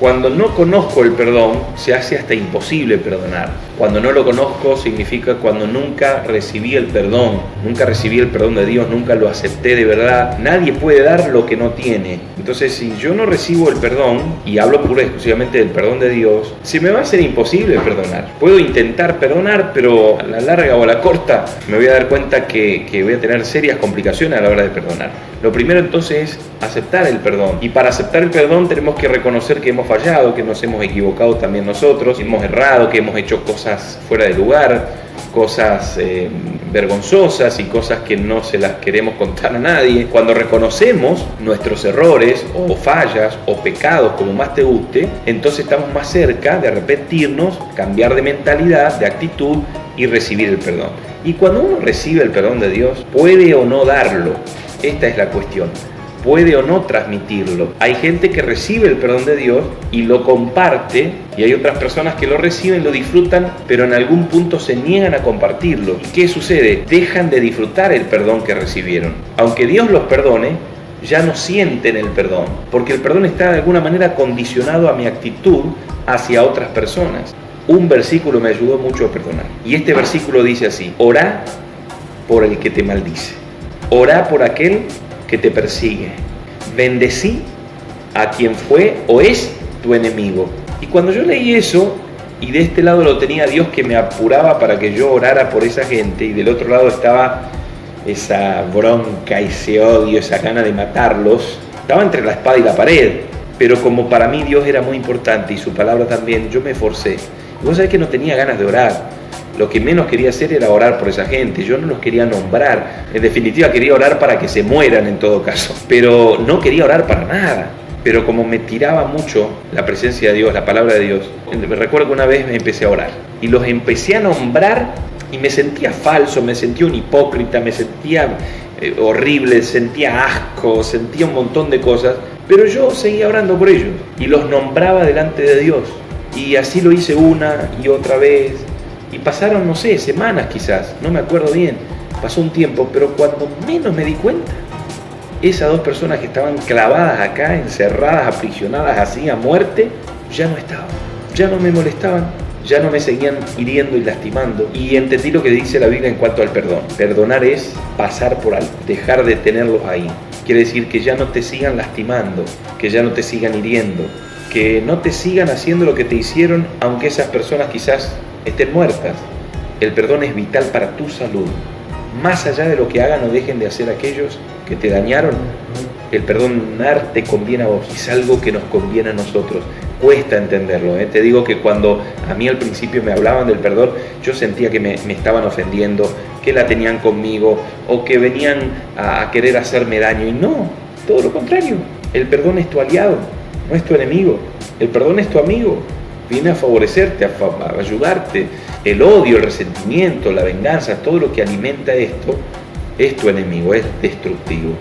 Cuando no conozco el perdón, se hace hasta imposible perdonar. Cuando no lo conozco significa cuando nunca recibí el perdón de Dios, nunca lo acepté de verdad. Nadie puede dar lo que no tiene. Entonces, si yo no recibo el perdón, y hablo pura y exclusivamente del perdón de Dios, se me va a hacer imposible perdonar. Puedo intentar perdonar, pero a la larga o a la corta me voy a dar cuenta que voy a tener serias complicaciones a la hora de perdonar. Lo primero entonces es aceptar el perdón. Y para aceptar el perdón tenemos que reconocer que hemos fallado, que nos hemos equivocado también nosotros, hemos errado, que hemos hecho cosas fuera de lugar, cosas vergonzosas y cosas que no se las queremos contar a nadie. Cuando reconocemos nuestros errores o fallas o pecados, como más te guste, entonces estamos más cerca de arrepentirnos, cambiar de mentalidad, de actitud y recibir el perdón. Y cuando uno recibe el perdón de Dios, puede o no darlo. Esta es la cuestión. Puede o no transmitirlo. Hay gente que recibe el perdón de Dios y lo comparte, y hay otras personas que lo reciben, lo disfrutan, pero en algún punto se niegan a compartirlo. ¿Y qué sucede? Dejan de disfrutar el perdón que recibieron. Aunque Dios los perdone, ya no sienten el perdón, porque el perdón está de alguna manera condicionado a mi actitud hacia otras personas. Un versículo me ayudó mucho a perdonar, y este versículo dice así: orá por el que te maldice, orá por aquel que te persigue, bendecí a quien fue o es tu enemigo. Y cuando yo leí eso, y de este lado lo tenía Dios que me apuraba para que yo orara por esa gente, y del otro lado estaba esa bronca, ese odio, esa gana de matarlos, estaba entre la espada y la pared. Pero como para mí Dios era muy importante y su palabra también, yo me esforcé. Y vos sabés que no tenía ganas de orar. Lo que menos quería hacer era orar por esa gente. Yo no los quería nombrar. En definitiva, quería orar para que se mueran en todo caso. Pero no quería orar para nada. Pero como me tiraba mucho la presencia de Dios, la palabra de Dios, me recuerdo que una vez me empecé a orar. Y los empecé a nombrar y me sentía falso, me sentía un hipócrita, me sentía horrible, sentía asco, sentía un montón de cosas. Pero yo seguía orando por ellos y los nombraba delante de Dios. Y así lo hice una y otra vez. Y pasaron, no sé, semanas quizás, no me acuerdo bien, pasó un tiempo, pero cuando menos me di cuenta, esas dos personas que estaban clavadas acá, encerradas, aprisionadas así a muerte, ya no estaban, ya no me molestaban, ya no me seguían hiriendo y lastimando. Y entendí lo que dice la Biblia en cuanto al perdón. Perdonar es pasar por alto, dejar de tenerlos ahí. Quiere decir que ya no te sigan lastimando, que ya no te sigan hiriendo, que no te sigan haciendo lo que te hicieron, aunque esas personas quizás estén muertas. El perdón es vital para tu salud. Más allá de lo que hagan o dejen de hacer aquellos que te dañaron, el perdonar te conviene a vos. Es algo que nos conviene a nosotros. Cuesta entenderlo, ¿eh? Te digo que cuando a mí al principio me hablaban del perdón, yo sentía que me estaban ofendiendo, que la tenían conmigo o que venían a querer hacerme daño. Y no, todo lo contrario. El perdón es tu aliado, no es tu enemigo. El perdón es tu amigo. Viene a favorecerte, a ayudarte. El odio, el resentimiento, la venganza, todo lo que alimenta esto es tu enemigo, es destructivo.